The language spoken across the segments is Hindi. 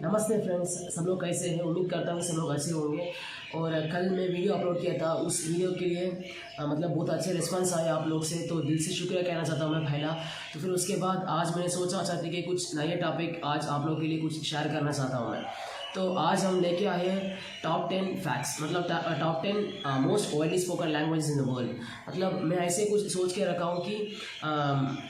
नमस्ते फ्रेंड्स, सब लोग कैसे हैं। उम्मीद करता हूँ सब लोग अच्छे होंगे। और कल मैं वीडियो अपलोड किया था, उस वीडियो के लिए मतलब बहुत अच्छे रिस्पांस आए आप लोग से, तो दिल से शुक्रिया कहना चाहता हूँ मैं पहला। तो फिर उसके बाद आज मैंने सोचा चाहती कि कुछ नए टॉपिक आज आप लोग के लिए कुछ शेयर करना चाहता हूँ मैं। तो आज हम लेके आए हैं टॉप 10 फैक्ट्स, मतलब top 10 most widely spoken language in the world. मतलब मैं ऐसे कुछ सोच के रखा हूँ कि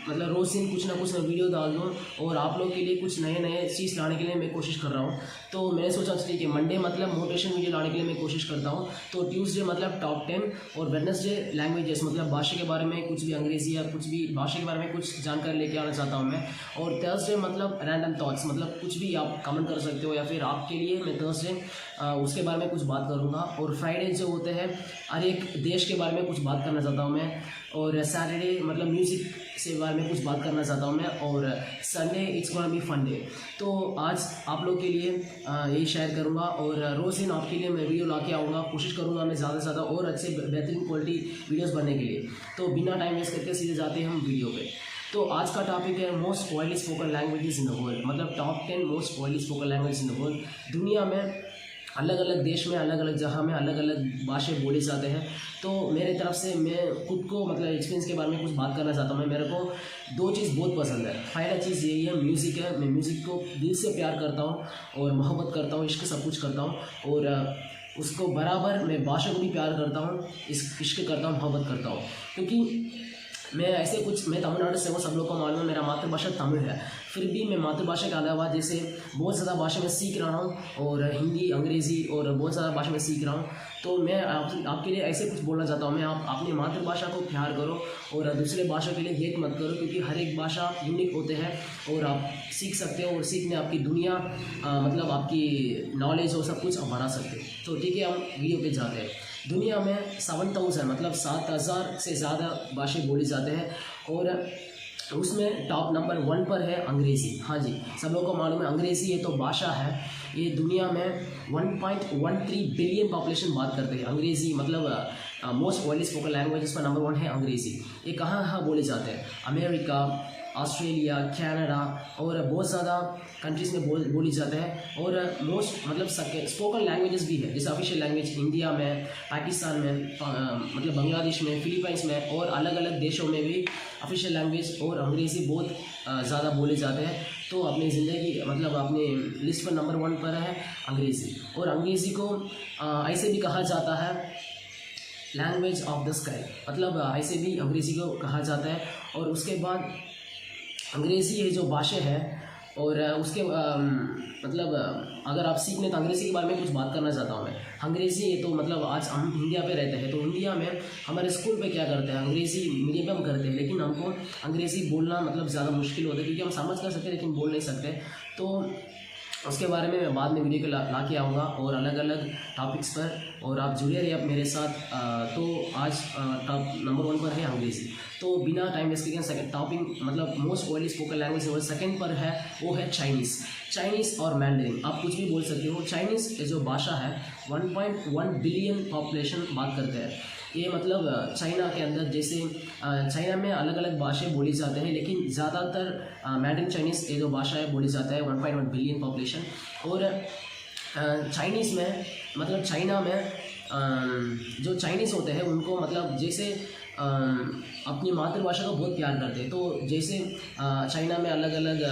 मतलब रोज़ दिन कुछ ना कुछ वीडियो डाल दूँ और आप लोग के लिए कुछ नए नए चीज़ लाने के लिए मैं कोशिश कर रहा हूँ। तो मैंने सोचा ठीक है, मंडे मतलब मोटिवेशन वीडियो लाने के लिए मैं कोशिश करता हूँ। तो ट्यूसडे मतलब टॉप 10 और वेडनेसडे लैंग्वेजेस, मतलब भाषा के बारे में कुछ भी अंग्रेजी या कुछ भी भाषा के बारे में कुछ जानकारी लेके आना चाहता हूँ मैं। और थर्सडे मतलब रैंडम थॉट्स, मतलब कुछ भी आप कमेंट कर सकते हो या फिर आपके लिए मैं थर्सडे उसके बारे में कुछ बात करूँगा। और फ्राइडे जो होते हैं हर एक देश के बारे में कुछ बात करना चाहता हूँ मैं। और सैटरडे मतलब म्यूज़िक से बारे में कुछ बात करना चाहता हूँ मैं। और Sunday it's gonna be fun day. तो आज आप लोग के लिए यही शेयर करूँगा और रोज़ दिन आपके लिए मैं वीडियो ला के आऊँगा। कोशिश करूँगा मैं ज़्यादा से ज़्यादा और अच्छे बेहतरीन क्वालिटी वीडियोस बनने के लिए। तो बिना टाइम वेस्ट करके सीधे जाते हैं हम वीडियो पे। तो आज का टॉपिक है most widely spoken languages in the world, मतलब top 10 most widely spoken language in the world. दुनिया में अलग अलग देश में अलग अलग जगह में अलग अलग भाषा बोले जाते हैं। तो मेरे तरफ से मैं खुद को मतलब एक्सपीरियंस के बारे में कुछ बात करना चाहता हूँ। मेरे को दो चीज़ बहुत पसंद है। पहला चीज़ यही है, म्यूज़िक है। मैं म्यूज़िक को दिल से प्यार करता हूँ और मोहब्बत करता हूँ, इश्क सब कुछ करता हूँ। और उसको बराबर मैं भाषा को भी प्यार करता हूँ, इश्क करता हूँ, मोहब्बत करता हूँ। क्योंकि मैं ऐसे कुछ, मैं तमिलनाडु से हूँ, सब लोग को मालूम है मेरा मातृभाषा तमिल है। फिर भी मैं मातृभाषा के अलावा जैसे बहुत ज़्यादा भाषा में सीख रहा हूँ, और हिंदी, अंग्रेज़ी और बहुत ज़्यादा भाषा में सीख रहा हूँ। तो मैं आपके लिए ऐसे कुछ बोलना चाहता हूँ। मैं आप अपनी मातृभाषा को प्यार करो और दूसरे भाषा के लिए हेट मत करो, क्योंकि हर एक भाषा यूनिक होते हैं और आप सीख सकते हो। और सीखने आपकी दुनिया मतलब आपकी नॉलेज और सब कुछ आप बढ़ा सकते हो। तो ठीक है, हम वीडियो पे जाते हैं। दुनिया में 7000 मतलब 7000 से ज़्यादा भाषाएं बोली जाते हैं और उसमें टॉप नंबर 1 पर है अंग्रेज़ी। हाँ जी, सब लोगों को मालूम है अंग्रेज़ी ये तो भाषा है। ये दुनिया में 1.13 बिलियन पॉपुलेशन बात करते हैं अंग्रेज़ी, मतलब मोस्ट वाइडली स्पोकन लैंग्वेजेस पर नंबर 1 है अंग्रेज़ी। ये कहाँ बोले जाते हैं? अमेरिका, ऑस्ट्रेलिया, कनाडा और बहुत ज़्यादा कंट्रीज़ में बोली जाते हैं। और मोस्ट मतलब स्पोकन लैंग्वेजेस भी है, जैसे ऑफिशियल लैंग्वेज इंडिया में, पाकिस्तान में, मतलब बांग्लादेश में, फिलीपींस में और अलग अलग देशों में भी ऑफिशियल लैंग्वेज और अंग्रेज़ी बहुत ज़्यादा बोले जाते हैं। तो अपनी ज़िंदगी मतलब अपने लिस्ट पर नंबर 1 पर है अंग्रेज़ी। और अंग्रेज़ी को ऐसे भी कहा जाता है लैंग्वेज ऑफ द स्काई, मतलब ऐसे भी अंग्रेज़ी को कहा जाता है। और उसके बाद अंग्रेज़ी ये जो भाषा है और उसके मतलब अगर आप सीखने तो अंग्रेज़ी के बारे में कुछ बात करना चाहता हूँ मैं। अंग्रेज़ी ये तो मतलब आज हम इंडिया पे रहते हैं, तो इंडिया में हमारे स्कूल पे क्या करते हैं, अंग्रेज़ी मीडियम पे हम करते हैं, लेकिन हमको अंग्रेज़ी बोलना मतलब ज़्यादा मुश्किल होता है, क्योंकि हम समझ कर सकते हैं लेकिन बोल नहीं सकते। तो उसके बारे में मैं बाद में वीडियो को ला के आऊँगा और अलग अलग टॉपिक्स पर, और आप जुड़े रहिए आप मेरे साथ। तो आज टॉप नंबर 1 पर है अंग्रेज़ी। तो बिना टाइम वेस्ट किए सेकंड टॉपिक मतलब मोस्ट वाइडली स्पोकन लैंग्वेज और सेकंड पर है वो है चाइनीज़ और मैंडरिन। आप कुछ भी बोल सकते हो। चाइनीज़ जो भाषा है 1.1 बिलियन पॉपुलेशन बात करते हैं। ये मतलब चाइना के अंदर जैसे चाइना में अलग अलग भाषाएं बोली जाते हैं, लेकिन ज़्यादातर मैंडरिन चाइनीज़ ये जो भाषा है बोली जाता है 1.1 बिलियन पॉपुलेशन। और चाइनीज़ में मतलब चाइना में जो चाइनीज़ होते हैं उनको मतलब जैसे अपनी मातृभाषा को बहुत प्यार करते हैं। तो जैसे चाइना में अलग अलग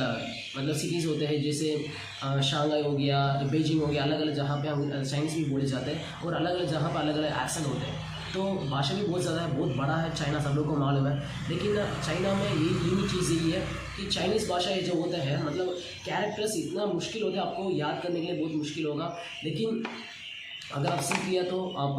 मतलब सिटीज़ होते हैं, जैसे शंघाई हो गया, बीजिंग हो गया, अलग अलग जहाँ पे चाइनीज़ भी बोले जाते हैं और अलग अलग जहाँ पे अलग अलग एक्सेंट होते हैं। तो भाषा भी बहुत ज़्यादा है, बहुत बड़ा है चाइना, सब लोग को मालूम है। लेकिन चाइना में ये यूनिक चीज़ यही है कि चाइनीज़ भाषा ये जो होता है मतलब कैरेक्टर्स इतना मुश्किल होता है, आपको याद करने के लिए बहुत मुश्किल होगा। लेकिन अगर आप सीख लिया तो आप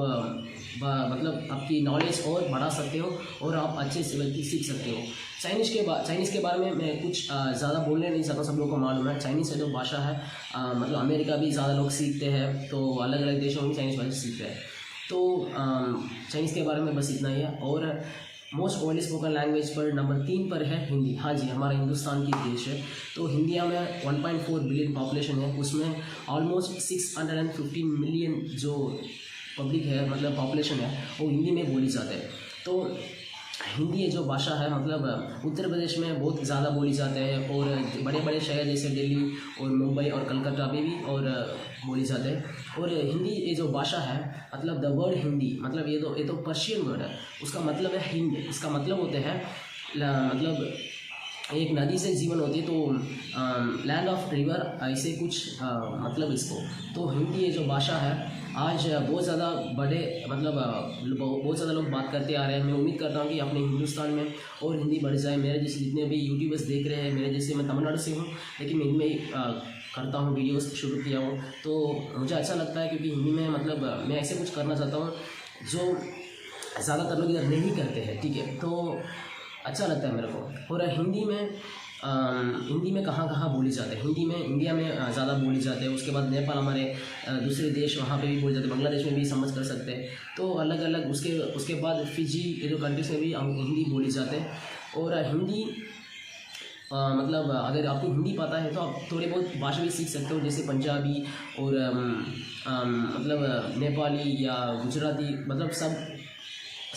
मतलब आपकी नॉलेज और बढ़ा सकते हो और आप अच्छे से सीख सकते हो। चाइनीज़ के बारे में मैं कुछ ज़्यादा बोलने नहीं चाहता, सब लोगों को मालूम है। चाइनीज़ से जो भाषा है मतलब अमेरिका भी ज़्यादा लोग सीखते हैं, तो अलग अलग देशों में चाइनीज़ भाषा सीखते हैं। तो चाइनीज़ के बारे में बस इतना ही है। और मोस्ट वाइडली स्पोकन लैंग्वेज पर नंबर 3 पर है हिंदी। हाँ जी, हमारा हिंदुस्तान की देश है। तो इंडिया में 1.4 बिलियन पॉपुलेशन है, उसमें ऑलमोस्ट 615 मिलियन जो पब्लिक है मतलब पॉपुलेशन है वो हिंदी में बोली जाती है। तो हिंदी ये जो भाषा है मतलब उत्तर प्रदेश में बहुत ज़्यादा बोली जाते हैं और बड़े बड़े शहर जैसे दिल्ली और मुंबई और कलकत्ता में भी और बोली जाते हैं। और हिंदी ये जो भाषा है मतलब द वर्ड हिंदी मतलब ये तो पर्शियन वर्ड है, उसका मतलब है हिंद। इसका मतलब होते हैं मतलब एक नदी से जीवन होती है तो लैंड ऑफ रिवर ऐसे कुछ मतलब इसको। तो हिंदी ये जो भाषा है आज बहुत ज़्यादा बड़े मतलब बहुत ज़्यादा लोग बात करते आ रहे हैं। मैं उम्मीद करता हूँ कि अपने हिंदुस्तान में और हिंदी बढ़ जाए। मेरे जैसे जितने भी यूट्यूबर्स देख रहे हैं, मेरे जैसे मैं तमिलनाडु से हूँ लेकिन मैं इनमें करता हूँ वीडियोस शुरू किया हूँ, तो मुझे अच्छा लगता है क्योंकि हिंदी में मतलब मैं ऐसे कुछ करना चाहता हूँ जो ज़्यादातर लोग इधर नहीं करते हैं, ठीक है, तो अच्छा लगता है मेरे को। और हिंदी में कहाँ कहाँ बोली जाती है, हिंदी में इंडिया में ज़्यादा बोली जाती है। उसके बाद नेपाल हमारे दूसरे देश वहाँ पे भी बोली जाती है, बांग्लादेश में भी समझ कर सकते हैं, तो अलग अलग उसके बाद फिजी ये जो कंट्रीज में भी हिंदी बोली जाते हैं। और हिंदी मतलब अगर आपको हिंदी पता है तो आप थोड़े बहुत भाषा भी सीख सकते हो, जैसे पंजाबी और मतलब नेपाली या गुजराती मतलब सब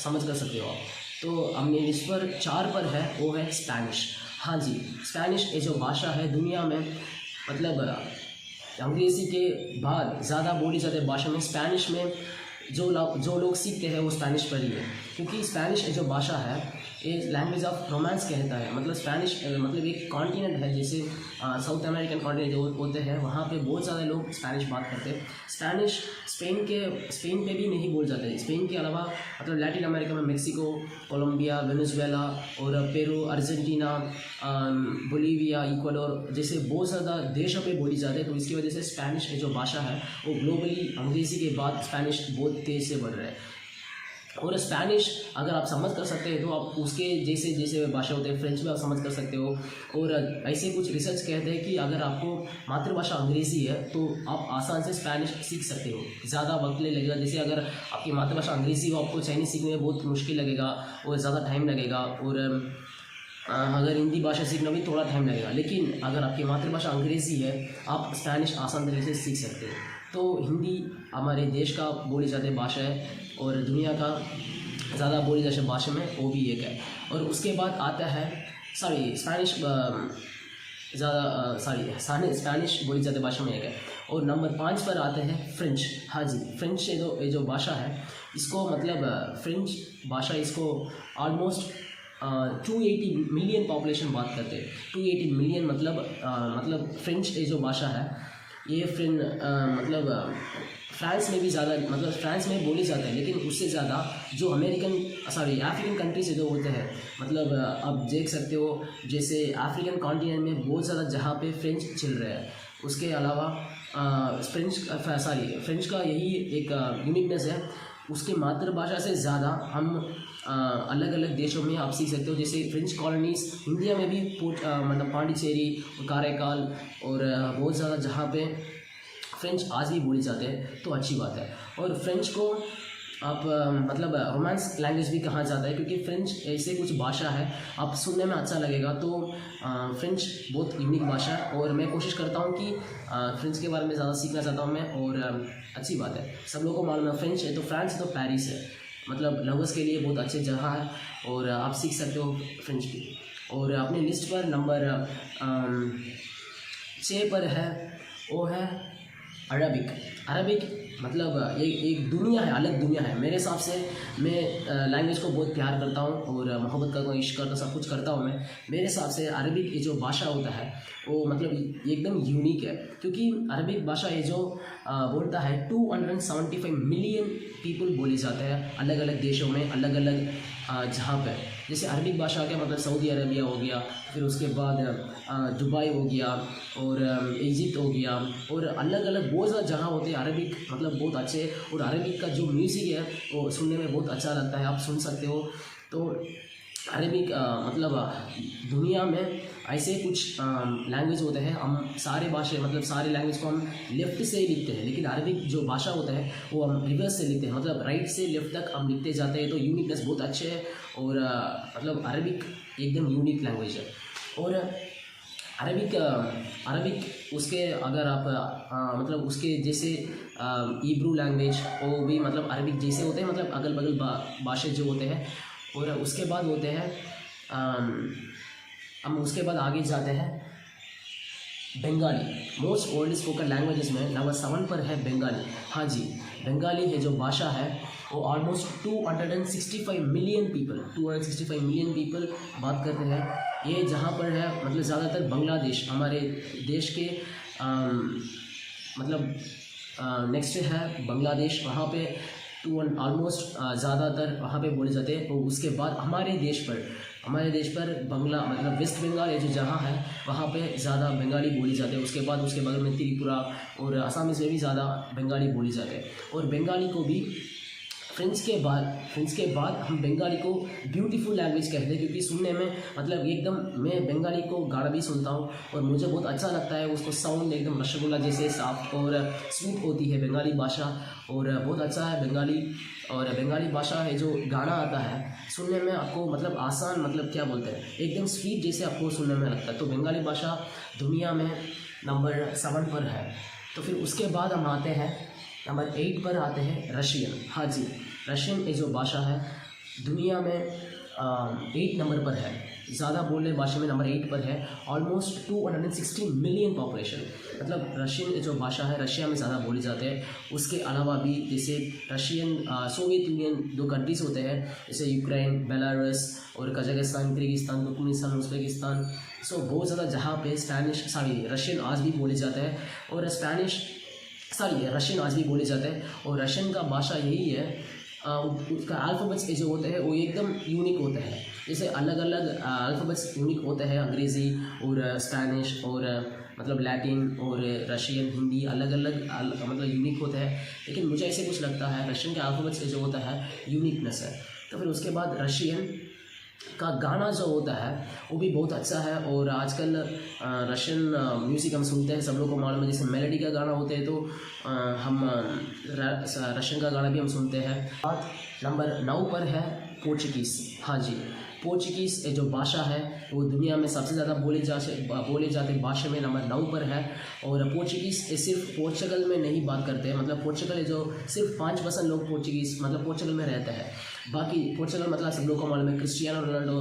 समझ कर सकते हो आप। तो हमने इस पर 4 पर है वो है स्पेनिश। हाँ जी, स्पेनिश ये जो भाषा है दुनिया में मतलब अंग्रेज़ी के बाद ज़्यादा बोली जाती है भाषा में स्पेनिश में जो लोग सीखते हैं वो स्पेनिश पर ही है, क्योंकि स्पेनिश ये जो भाषा है ये लैंग्वेज ऑफ रोमांस कहता है। मतलब स्पेनिश मतलब एक कॉन्टिनेंट है, जैसे साउथ अमेरिकन कॉन्टिनेंट जो होते हैं वहाँ पे बहुत ज़्यादा लोग स्पेनिश बात करते हैं। स्पेनिश स्पेन पे भी नहीं बोल जाते। स्पेन के अलावा मतलब लैटिन अमेरिका में मेक्सिको, कोलंबिया, वेनेजुएला और पेरू, अर्जेंटीना, बोलीविया, इक्वाडोर जैसे बहुत ज़्यादा देशों पे बोली जाती है। तो इसकी वजह से स्पेनिश जो भाषा है वो ग्लोबली अंग्रेज़ी के बाद स्पेनिश बहुत तेज़ से बढ़ रहा है। और स्पेनिश अगर आप समझ कर सकते हैं तो आप उसके जैसे जैसे भाषा होते हैं फ्रेंच में आप समझ कर सकते हो। और ऐसे कुछ रिसर्च कहते हैं कि अगर आपको मातृभाषा अंग्रेज़ी है तो आप आसान से स्पेनिश सीख सकते हो, ज़्यादा वक्त नहीं लगेगा। जैसे अगर आपकी मातृभाषा अंग्रेज़ी हो आपको चाइनीज़ सीखने में बहुत मुश्किल लगेगा और ज़्यादा टाइम लगेगा, और अगर हिंदी भाषा सीखना भी थोड़ा टाइम लगेगा। लेकिन अगर आपकी मातृभाषा अंग्रेज़ी है आप स्पेनिश आसान तरीके से सीख सकते हो। तो हिंदी हमारे देश का बोली जाती भाषा है और दुनिया का ज़्यादा बोली जाती भाषा में वो भी एक है। और उसके बाद आता है स्पेनिश स्पेनिश बोली जाती भाषा में एक है। और नंबर 5 पर आते हैं फ्रेंच। हाँ जी, फ्रेंच ये जो भाषा है इसको मतलब फ्रेंच भाषा इसको ऑलमोस्ट 280 मिलियन पॉपुलेशन बात करते हैं। 280 मिलियन मतलब फ्रेंच ये जो भाषा है ये मतलब फ्रांस में भी ज़्यादा मतलब फ्रांस में बोली जाता है, लेकिन उससे ज़्यादा जो अफ्रीकन कंट्रीज जो होते हैं मतलब आप देख सकते हो जैसे अफ्रीकन कॉन्टिनेंट में बहुत ज़्यादा जहाँ पे फ्रेंच चल रहा है। उसके अलावा फ्रेंच का यही एक यूनिकनेस है, उसकी मातृभाषा से ज़्यादा हम अलग अलग देशों में आप सीख सकते हो। जैसे फ्रेंच कॉलोनीज़ इंडिया में भी मतलब पांडिचेरी और काराकाल और बहुत ज़्यादा जहाँ पे फ्रेंच आज भी बोली जाते हैं, तो अच्छी बात है। और फ्रेंच को आप मतलब रोमांस लैंग्वेज भी कहा जाता है, क्योंकि फ्रेंच ऐसे कुछ भाषा है आप सुनने में अच्छा लगेगा। तो फ्रेंच बहुत यूनिक भाषा है और मैं कोशिश करता हूँ कि फ्रेंच के बारे में ज़्यादा सीखना चाहता हूँ मैं। और अच्छी बात है, सब लोगों को मालूम है फ्रेंच है तो फ्रांस है तो पेरिस है, मतलब लवर्स के लिए बहुत अच्छी जगह है और आप सीख सकते हो फ्रेंच भी। और अपनी लिस्ट पर नंबर 6 पर है वो है अरबिक मतलब ये एक दुनिया है, अलग दुनिया है। मेरे हिसाब से मैं लैंग्वेज को बहुत प्यार करता हूँ और मोहब्बत करता हूँ, इश्क करता हूँ, सब कुछ करता हूँ मैं। मेरे हिसाब से अरबिक ये जो भाषा होता है वो मतलब एकदम यूनिक है, क्योंकि अरबिक भाषा ये जो बोलता है 275 मिलियन पीपल बोली जाते हैं अलग अलग देशों में, अलग अलग जहाँ पर। जैसे अरबिक भाषा का मतलब सऊदी अरबिया हो गया, फिर उसके बाद दुबई हो गया और इजिप्ट हो गया, और अलग अलग बहुत ज़्यादा जगह होते हैं अरबिक मतलब बहुत अच्छे। और अरबिक का जो म्यूज़िक है वो सुनने में बहुत अच्छा लगता है, आप सुन सकते हो। तो अरबिक मतलब दुनिया में ऐसे कुछ लैंग्वेज होते हैं, हम सारे भाषा मतलब सारे लैंग्वेज को हम लेफ़्ट से ही लिखते हैं, लेकिन अरबिक जो भाषा होता है वो हम रिवर्स से लिखते हैं, मतलब राइट से लेफ़्ट तक हम लिखते जाते हैं। तो यूनिकनेस बहुत अच्छे है और मतलब अरबिक एकदम यूनिक लैंग्वेज है। और अरबिक उसके अगर आप मतलब उसके जैसे इब्रू लैंग्वेज वो भी मतलब अरबिक जैसे होते हैं, मतलब अगल बगल भाषा जो होते हैं और उसके बाद होते हैं हम उसके बाद आगे जाते हैं Bengali. Most old spoken languages में नंबर 7 पर है बंगाली। हाँ जी, बंगाली है जो भाषा है वो ऑलमोस्ट 265 मिलियन पीपल बात करते हैं। ये जहाँ पर है मतलब ज़्यादातर बांग्लादेश हमारे देश के मतलब नेक्स्ट है बांग्लादेश, वहाँ पे ऑलमोस्ट ज़्यादातर वहाँ पे बोले जाते हैं। और उसके बाद हमारे देश पर बंगला मतलब वेस्ट बंगाल ये जो जहाँ है वहाँ पे ज़्यादा बंगाली बोली जाती है। उसके बगल में त्रिपुरा और असमीज़ में भी ज़्यादा बंगाली बोली जाती है। और बंगाली को भी फ्रेंच के बाद हम बंगाली को ब्यूटीफुल लैंग्वेज कहते हैं, क्योंकि सुनने में मतलब एकदम मैं बंगाली को गाना भी सुनता हूँ और मुझे बहुत अच्छा लगता है। उसको साउंड एकदम रसगुल्ला जैसे साफ और स्वीट होती है बंगाली भाषा, और बहुत अच्छा है बंगाली। और बंगाली भाषा है जो गाना आता है सुनने में आपको मतलब आसान मतलब क्या बोलते हैं एकदम स्वीट जैसे आपको सुनने में लगता है। तो बंगाली भाषा दुनिया में नंबर 7 पर है। तो फिर उसके बाद हम आते हैं नंबर 8 पर आते हैं रशियन। हाँ जी, रशियन ये जो भाषा है दुनिया में 8 नंबर पर है, ज़्यादा बोलने भाषा में नंबर 8 पर है। ऑलमोस्ट 260 मिलियन पॉपुलेशन, मतलब रशियन जो भाषा है रशिया में ज़्यादा बोली जाते हैं। उसके अलावा भी जैसे रशियन सोवियत यूनियन 2 कंट्रीज़ होते हैं जैसे यूक्रेन, बेलारूस और कजाकिस्तान, किर्गिस्तान, तुर्कमेनिस्तान, उज़्बेकिस्तान। सो बहुत ज़्यादा जहाँ पे रशियन आज भी बोले जाते हैं और रशियन आज भी बोले जाते हैं। और रशियन का भाषा यही है, उसका अल्फ़ाबेट्स जो होते हैं वो एकदम यूनिक होते हैं। जैसे अलग अलग अल्फ़ाबेट्स यूनिक होते हैं, अंग्रेज़ी और स्पेनिश और मतलब लैटिन और रशियन, हिंदी अलग अलग मतलब यूनिक होते हैं। लेकिन मुझे ऐसे कुछ लगता है रशियन के अल्फ़ाबेट्स जो होता है यूनिकनेस है। तो फिर उसके बाद रशियन का गाना जो होता है वो भी बहुत अच्छा है। और आजकल रशियन म्यूज़िक हम सुनते हैं, सब लोग को मालूम है। जैसे मेलोडी का गाना होते हैं तो हम रशियन का गाना भी हम सुनते हैं। बात नंबर 9 पर है पोर्चुगीज़। हाँ जी, पोर्चुगीज़ जो भाषा है वो दुनिया में सबसे ज़्यादा बोले जाते भाषा में नंबर 9 पर है। और पोर्चुगीज़ सिर्फ पोर्चुगल में नहीं बात करते हैं, मतलब पोर्चुगल जो सिर्फ 5% लोग पोर्चुगीज़ मतलब पोर्चुगल में रहते हैं। बाकी पोर्चुगल मतलब सब लोग को मालूम है Cristiano Ronaldo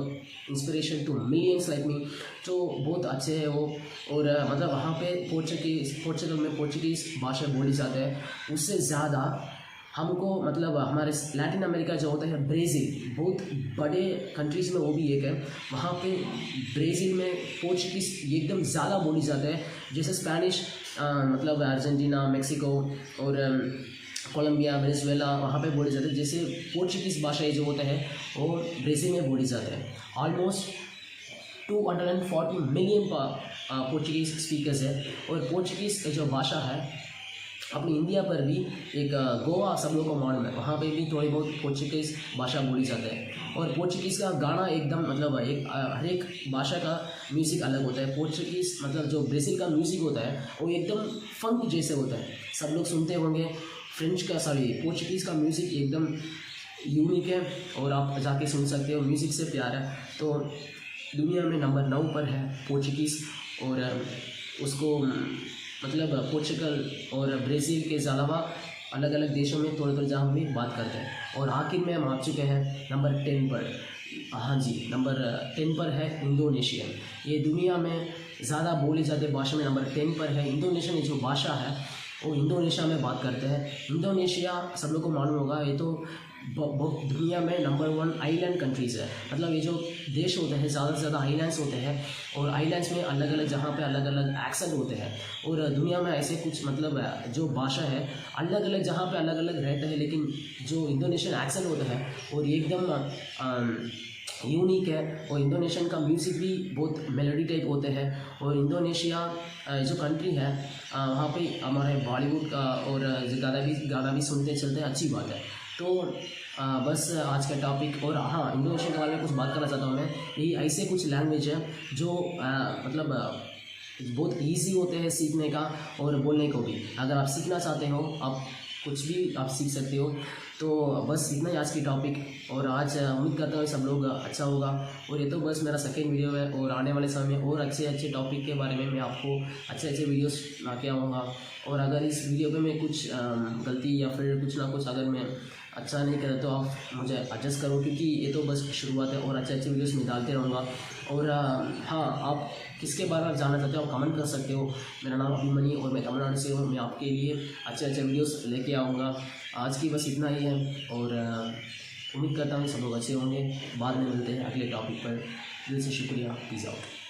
inspiration to millions like me, जो बहुत अच्छे हैं वो। और मतलब वहाँ पे पोर्चुगल में पोर्चुगीज़ भाषा बोली जाती है। उससे ज़्यादा हमको मतलब हमारे लैटिन अमेरिका जो होता है ब्राज़ील, बहुत बड़े कंट्रीज़ में वो भी एक है। वहाँ पे ब्राज़ील में पोर्चुगीज़ एकदम ज़्यादा बोली जाती है। जैसे स्पेनिश मतलब अर्जेंटीना, मेक्सिको और कोलंबिया, वेनेजुएला वहाँ पे बोले जाते हैं। जैसे पोर्चुगीज़ भाषा जो होता है वो ब्राज़ील में बोली जाते हैं। ऑलमोस्ट 240 मिलियन पोर्चुगीज़ स्पीकर्स है। और पोर्चुगीज़ जो भाषा है अपनी इंडिया पर भी एक गोवा सब लोगों को मालूम है, वहाँ पे भी थोड़ी बहुत पोर्चुगीज़ भाषा बोली जाती है। और पोर्चुगीज़ का गाना एकदम मतलब हर एक भाषा का म्यूज़िक अलग होता है। पोर्चुगीज़ मतलब जो ब्राज़ील का म्यूज़िक होता है वो एकदम फंक जैसे होता है, सब लोग सुनते होंगे। पोर्चुगीज़ का म्यूज़िक एकदम यूनिक है और आप जाके सुन सकते हो, म्यूज़िक से प्यार है। तो दुनिया में नंबर 9 पर है पोर्चुगीज़। और उसको मतलब पोर्चुगल और ब्राज़ील के अलावा अलग अलग देशों में थोड़े जहाँ भी बात करते हैं। और आखिर में हम आ चुके हैं नंबर 10 पर। हाँ जी, नंबर 10 पर है इंडोनेशियन। ये दुनिया में ज़्यादा बोली जाती भाषा में नंबर 10 पर है। इंडोनेशियन जो भाषा है वो इंडोनेशिया में बात करते हैं। इंडोनेशिया सब लोग को मालूम होगा, ये तो दुनिया में नंबर 1 आइलैंड कंट्रीज़ है। मतलब ये जो देश होते हैं ज़्यादा से ज़्यादा आइलैंड्स होते हैं और आइलैंड्स में अलग अलग जहाँ पे अलग अलग एक्सेंट होते हैं। और दुनिया में ऐसे कुछ मतलब जो भाषा है अलग अलग जहाँ पे अलग अलग रहते हैं, लेकिन जो इंडोनेशियन एक्सेंट होता है और एकदम यूनिक है। और इंडोनेशियन का म्यूज़िक भी बहुत मेलोडी टाइप होते हैं। और इंडोनेशिया जो कंट्री है वहाँ पे हमारे बॉलीवुड का और गाना भी सुनते चलते हैं, अच्छी बात है। तो बस आज का टॉपिक। और हाँ, इंडोनेशिया के बारे में कुछ बात करना चाहता हूँ मैं। यही ऐसे कुछ लैंग्वेज है जो मतलब बहुत ईजी होते हैं सीखने का और बोलने को भी। अगर आप सीखना चाहते हो आप कुछ भी आप सीख सकते हो। तो बस इतना ही आज की टॉपिक। और आज उम्मीद करता हूँ सब लोग अच्छा होगा। और ये तो बस मेरा सेकेंड वीडियो है, और आने वाले समय में और अच्छे अच्छे टॉपिक के बारे में मैं आपको अच्छे अच्छे वीडियोस ला के आऊँगा। और अगर इस वीडियो पे मैं कुछ गलती या फिर कुछ ना कुछ अगर मैं अच्छा नहीं करा तो आप मुझे एडजस्ट करो, क्योंकि ये तो बस शुरुआत है और अच्छे अच्छे वीडियोस मैं डालते रहूँगा। और हाँ, आप किसके बारे में जानना चाहते हो आप कमेंट कर सकते हो। मेरा नाम अभिमन्यु और मैं तमिलनाडु से हूँ। मैं आपके लिए अच्छे अच्छे वीडियोस लेके आऊँगा। आज की बस इतना ही है, और उम्मीद करता हूँ सब लोग अच्छे होंगे। बाद में मिलते हैं अगले टॉपिक पर। दिल से शुक्रिया। Peace out.